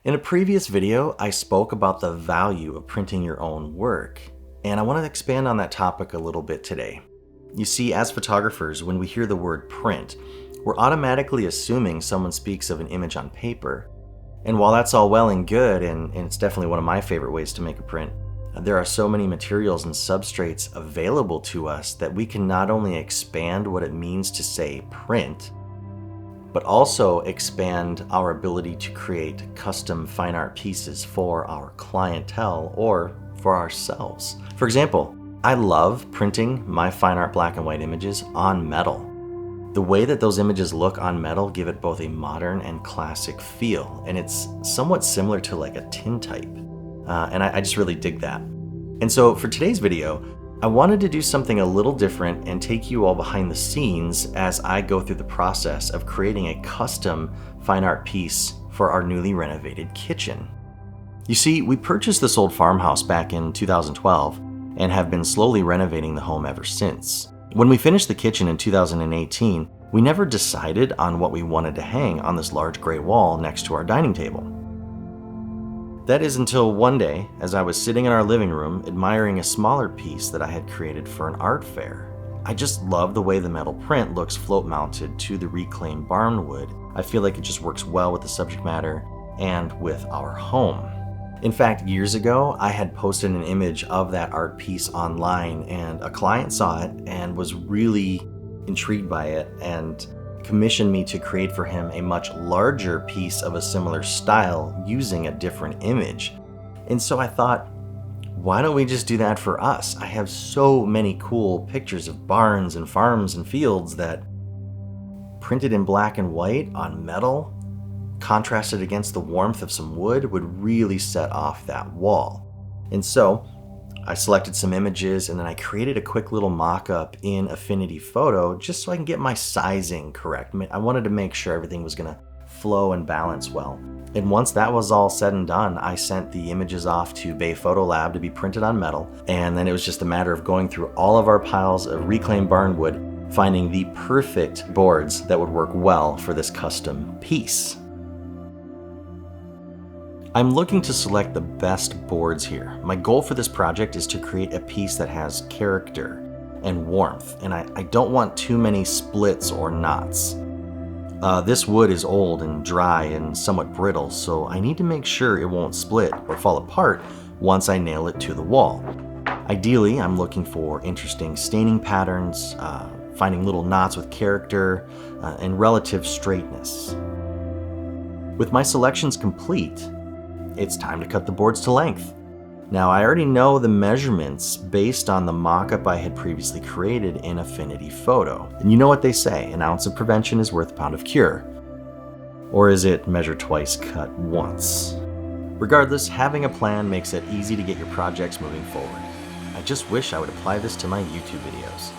In a previous video, I spoke about the value of printing your own work, and I want to expand on that topic a little bit today. You see, as photographers, when we hear the word print, we're automatically assuming someone speaks of an image on paper. And while that's all well and good, and it's definitely one of my favorite ways to make a print, there are so many materials and substrates available to us that we can not only expand what it means to say print, but also expand our ability to create custom fine art pieces for our clientele or for ourselves. For example, I love printing my fine art black and white images on metal. The way that those images look on metal give it both a modern and classic feel, and it's somewhat similar to like a tintype. And I just really dig that. And so for today's video, I wanted to do something a little different and take you all behind the scenes as I go through the process of creating a custom fine art piece for our newly renovated kitchen. You see, we purchased this old farmhouse back in 2012 and have been slowly renovating the home ever since. When we finished the kitchen in 2018, we never decided on what we wanted to hang on this large gray wall next to our dining table. That is until one day, as I was sitting in our living room admiring a smaller piece that I had created for an art fair. I just love the way the metal print looks float mounted to the reclaimed barn wood. I feel like it just works well with the subject matter and with our home. In fact, years ago, I had posted an image of that art piece online, and a client saw it and was really intrigued by it and commissioned me to create for him a much larger piece of a similar style using a different image. And so I thought, why don't we just do that for us? I have so many cool pictures of barns and farms and fields that printed in black and white on metal, contrasted against the warmth of some wood, would really set off that wall. And so I selected some images and then I created a quick little mock-up in Affinity Photo just so I can get my sizing correct. I wanted to make sure everything was gonna flow and balance well. And once that was all said and done, I sent the images off to Bay Photo Lab to be printed on metal. And then it was just a matter of going through all of our piles of reclaimed barn wood, finding the perfect boards that would work well for this custom piece. I'm looking to select the best boards here. My goal for this project is to create a piece that has character and warmth, and I don't want too many splits or knots. This wood is old and dry and somewhat brittle, so I need to make sure it won't split or fall apart once I nail it to the wall. Ideally, I'm looking for interesting staining patterns, finding little knots with character, and relative straightness. With my selections complete, it's time to cut the boards to length. Now, I already know the measurements based on the mock-up I had previously created in Affinity Photo. And you know what they say, an ounce of prevention is worth a pound of cure. Or is it measure twice, cut once? Regardless, having a plan makes it easy to get your projects moving forward. I just wish I would apply this to my YouTube videos.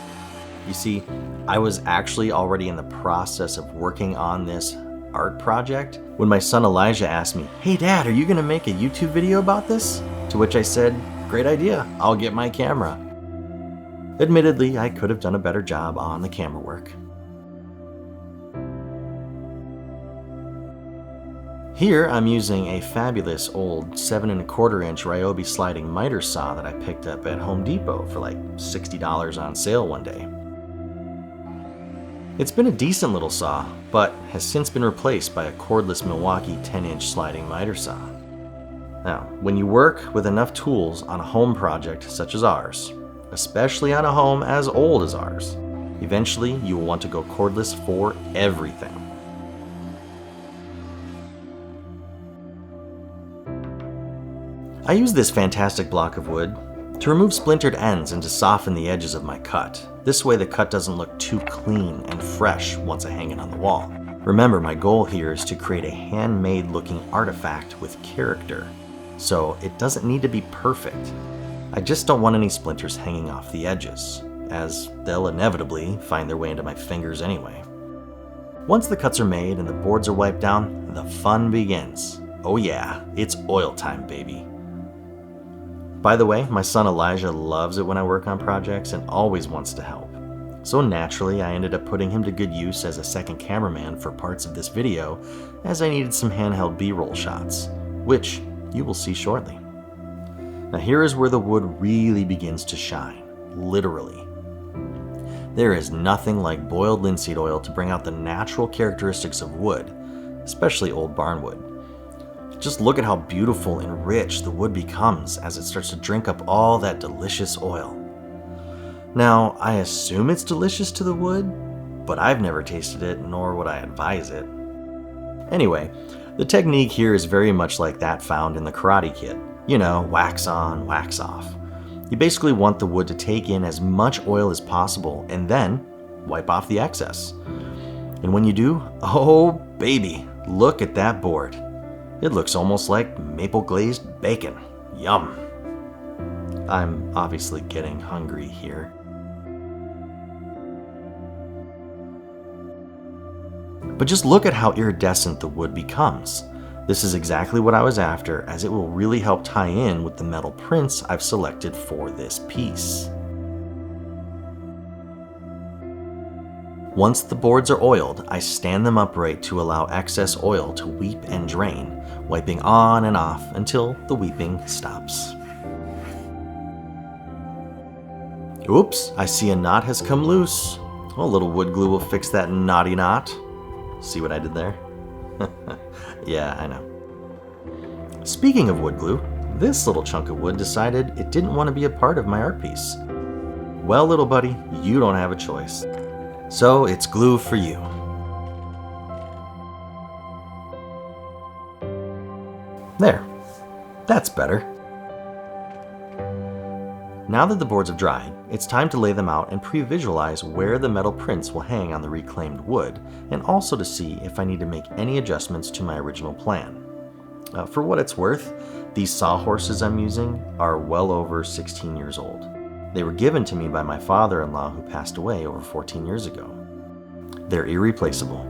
You see, I was actually already in the process of working on this art project when my son Elijah asked me, "Hey Dad, are you gonna make a YouTube video about this?" To which I said, "Great idea, I'll get my camera." Admittedly, I could have done a better job on the camera work. Here I'm using a fabulous old 7¼ inch Ryobi sliding miter saw that I picked up at Home Depot for like $60 on sale one day. It's been a decent little saw, but has since been replaced by a cordless Milwaukee 10-inch sliding miter saw. Now, when you work with enough tools on a home project such as ours, especially on a home as old as ours, eventually you will want to go cordless for everything. I use this fantastic block of wood to remove splintered ends and to soften the edges of my cut. This way the cut doesn't look too clean and fresh once I hang it on the wall. Remember, my goal here is to create a handmade looking artifact with character, so it doesn't need to be perfect. I just don't want any splinters hanging off the edges, as they'll inevitably find their way into my fingers anyway. Once the cuts are made and the boards are wiped down, the fun begins. Oh yeah, it's oil time, baby. By the way, my son Elijah loves it when I work on projects and always wants to help. So naturally, I ended up putting him to good use as a second cameraman for parts of this video, as I needed some handheld B-roll shots. which you will see shortly. Now here is where the wood really begins to shine, literally. There is nothing like boiled linseed oil to bring out the natural characteristics of wood, especially old barnwood. Just look at how beautiful and rich the wood becomes as it starts to drink up all that delicious oil. Now, I assume it's delicious to the wood, but I've never tasted it, nor would I advise it. Anyway, the technique here is very much like that found in the Karate Kid. You know, wax on, wax off. You basically want the wood to take in as much oil as possible and then wipe off the excess. And when you do, oh baby, look at that board. It looks almost like maple glazed bacon. Yum. I'm obviously getting hungry here. But just look at how iridescent the wood becomes. This is exactly what I was after, as it will really help tie in with the metal prints I've selected for this piece. Once the boards are oiled, I stand them upright to allow excess oil to weep and drain, wiping on and off until the weeping stops. Oops, I see a knot has come loose. A little wood glue will fix that knotty knot. See what I did there? Yeah, I know. Speaking of wood glue, this little chunk of wood decided it didn't want to be a part of my art piece. Well, little buddy, you don't have a choice. So it's glue for you. There. That's better. Now that the boards have dried, it's time to lay them out and pre-visualize where the metal prints will hang on the reclaimed wood, and also to see if I need to make any adjustments to my original plan. For what it's worth, these sawhorses I'm using are well over 16 years old. They were given to me by my father-in-law who passed away over 14 years ago. They're irreplaceable.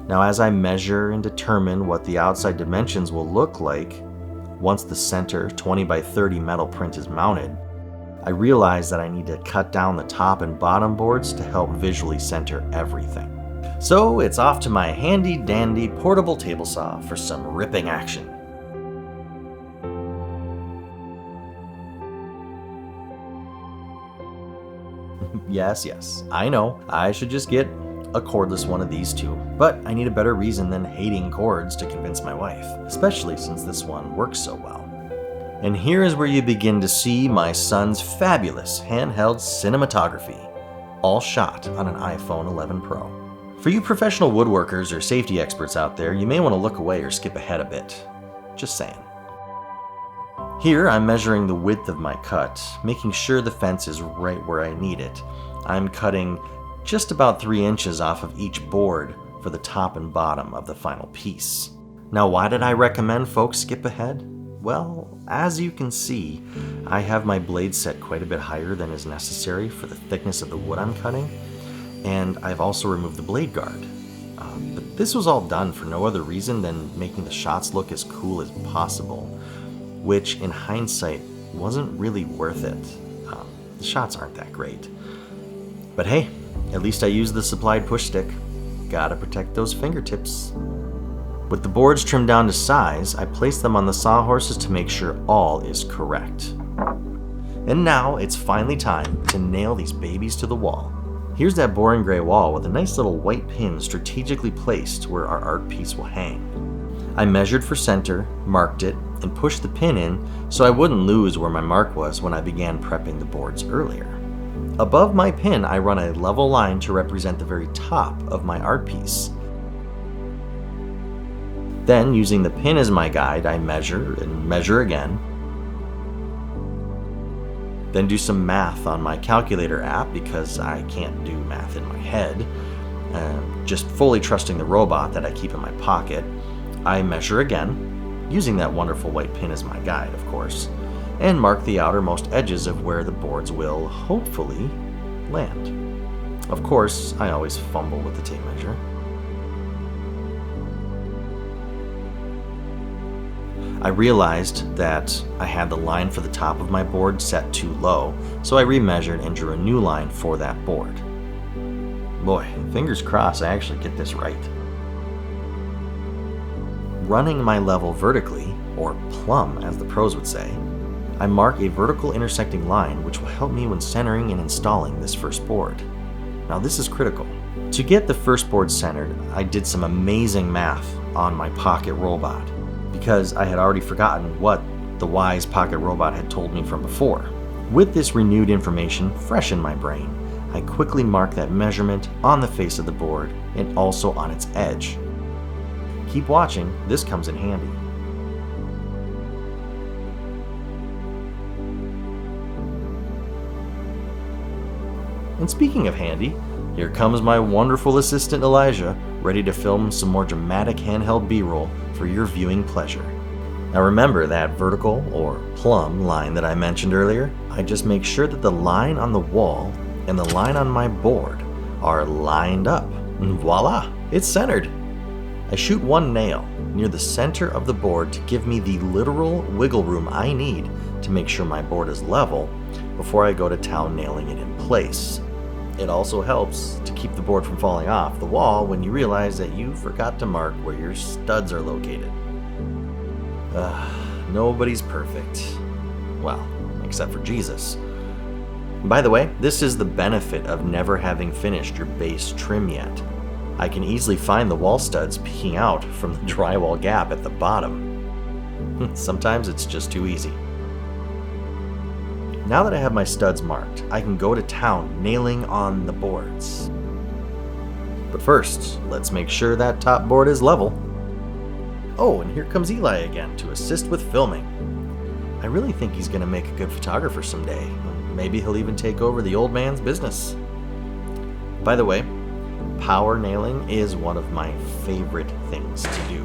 Now, as I measure and determine what the outside dimensions will look like once the center 20 by 30 metal print is mounted, I realize that I need to cut down the top and bottom boards to help visually center everything. So it's off to my handy dandy portable table saw for some ripping action. Yes, I know, I should just get a cordless one of these two, but I need a better reason than hating cords to convince my wife, especially since this one works so well. And here is where you begin to see my son's fabulous handheld cinematography, all shot on an iPhone 11 Pro. For you professional woodworkers or safety experts out there, you may want to look away or skip ahead a bit. Just saying. Here I'm measuring the width of my cut, making sure the fence is right where I need it. I'm cutting just about 3 inches off of each board for the top and bottom of the final piece. Now, why did I recommend folks skip ahead? Well, as you can see, I have my blade set quite a bit higher than is necessary for the thickness of the wood I'm cutting, and I've also removed the blade guard. But this was all done for no other reason than making the shots look as cool as possible, which in hindsight wasn't really worth it. The shots aren't that great. But hey, at least I used the supplied push stick. Gotta protect those fingertips. With the boards trimmed down to size, I placed them on the sawhorses to make sure all is correct. And now it's finally time to nail these babies to the wall. Here's that boring gray wall with a nice little white pin strategically placed where our art piece will hang. I measured for center, marked it, and pushed the pin in so I wouldn't lose where my mark was when I began prepping the boards earlier. Above my pin, I run a level line to represent the very top of my art piece. Then, using the pin as my guide, I measure and measure again. Then do some math on my calculator app because I can't do math in my head. Just fully trusting the robot that I keep in my pocket. I measure again, using that wonderful white pin as my guide, of course, and mark the outermost edges of where the boards will, hopefully, land. Of course, I always fumble with the tape measure. I realized that I had the line for the top of my board set too low, so I remeasured and drew a new line for that board. Boy, fingers crossed I actually get this right. Running my level vertically, or plumb as the pros would say, I mark a vertical intersecting line which will help me when centering and installing this first board. Now this is critical. To get the first board centered, I did some amazing math on my Pocket Robot, because I had already forgotten what the wise Pocket Robot had told me from before. With this renewed information fresh in my brain, I quickly marked that measurement on the face of the board and also on its edge. Keep watching, this comes in handy. And speaking of handy, here comes my wonderful assistant Elijah, ready to film some more dramatic handheld B-roll for your viewing pleasure. Now remember that vertical or plumb line that I mentioned earlier? I just make sure that the line on the wall and the line on my board are lined up, and voila, it's centered. I shoot one nail near the center of the board to give me the literal wiggle room I need to make sure my board is level before I go to town nailing it in place. It also helps to keep the board from falling off the wall when you realize that you forgot to mark where your studs are located. Nobody's perfect. Well, except for Jesus. By the way, this is the benefit of never having finished your base trim yet. I can easily find the wall studs peeking out from the drywall gap at the bottom. Sometimes it's just too easy. Now that I have my studs marked, I can go to town nailing on the boards. But first, let's make sure that top board is level. Oh, and here comes Eli again to assist with filming. I really think he's going to make a good photographer someday. Maybe he'll even take over the old man's business. By the way, power nailing is one of my favorite things to do.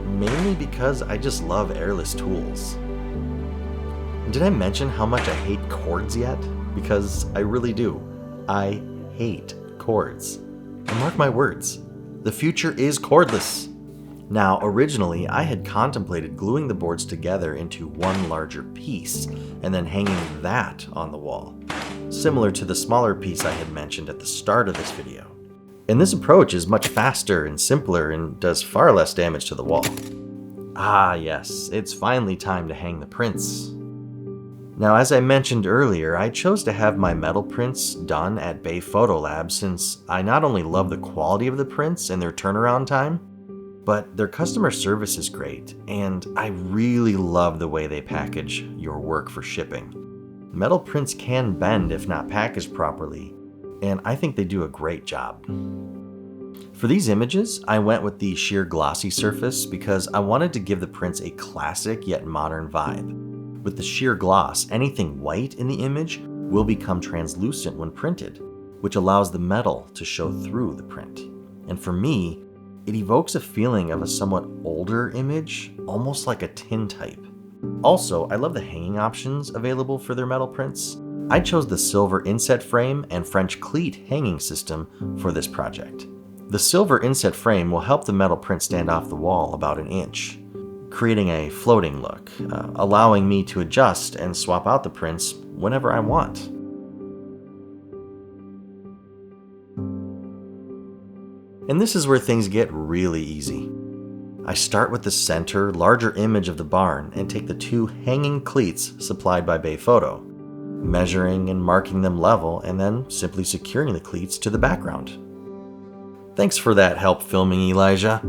Mainly because I just love airless tools. Did I mention how much I hate cords yet? Because I really do. I hate cords. And mark my words, the future is cordless. Now, originally, I had contemplated gluing the boards together into one larger piece and then hanging that on the wall, similar to the smaller piece I had mentioned at the start of this video. And this approach is much faster and simpler and does far less damage to the wall. Ah yes, it's finally time to hang the prints. Now, as I mentioned earlier, I chose to have my metal prints done at Bay Photo Lab since I not only love the quality of the prints and their turnaround time, but their customer service is great, and I really love the way they package your work for shipping. Metal prints can bend if not packaged properly, and I think they do a great job. For these images, I went with the sheer glossy surface because I wanted to give the prints a classic yet modern vibe. With the sheer gloss, anything white in the image will become translucent when printed, which allows the metal to show through the print. And for me, it evokes a feeling of a somewhat older image, almost like a tintype. Also, I love the hanging options available for their metal prints. I chose the silver inset frame and French cleat hanging system for this project. The silver inset frame will help the metal print stand off the wall about an inch, creating a floating look, allowing me to adjust and swap out the prints whenever I want. And this is where things get really easy. I start with the center, larger image of the barn and take the two hanging cleats supplied by Bay Photo, measuring and marking them level and then simply securing the cleats to the background. Thanks for that help filming, Elijah.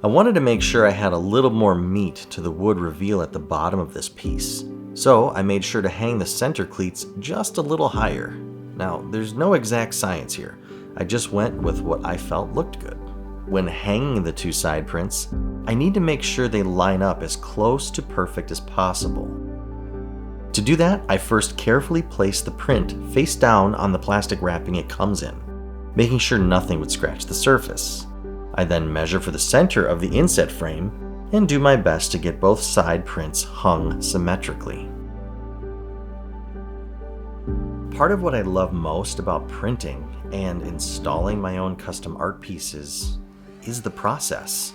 I wanted to make sure I had a little more meat to the wood reveal at the bottom of this piece, so I made sure to hang the center cleats just a little higher. Now, there's no exact science here, I just went with what I felt looked good. When hanging the two side prints, I need to make sure they line up as close to perfect as possible. To do that, I first carefully place the print face down on the plastic wrapping it comes in, making sure nothing would scratch the surface. I then measure for the center of the inset frame and do my best to get both side prints hung symmetrically. Part of what I love most about printing and installing my own custom art pieces is the process.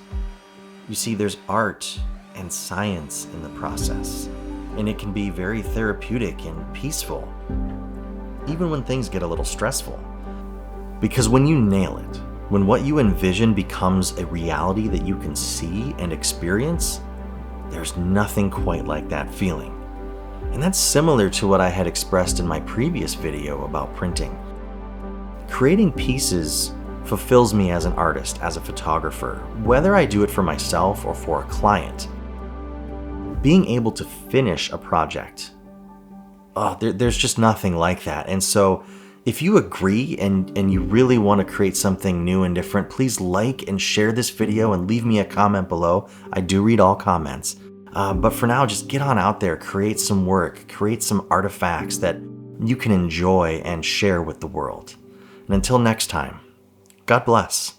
You see, there's art and science in the process, and it can be very therapeutic and peaceful, even when things get a little stressful. Because when you nail it, when what you envision becomes a reality that you can see and experience, there's nothing quite like that feeling. And that's similar to what I had expressed in my previous video about printing. Creating pieces fulfills me as an artist, as a photographer, whether I do it for myself or for a client. Being able to finish a project, there's just nothing like that. And so if you agree and you really want to create something new and different, please like and share this video and leave me a comment below. I do read all comments. But for now, just get on out there, create some work, create some artifacts that you can enjoy and share with the world. And until next time, God bless.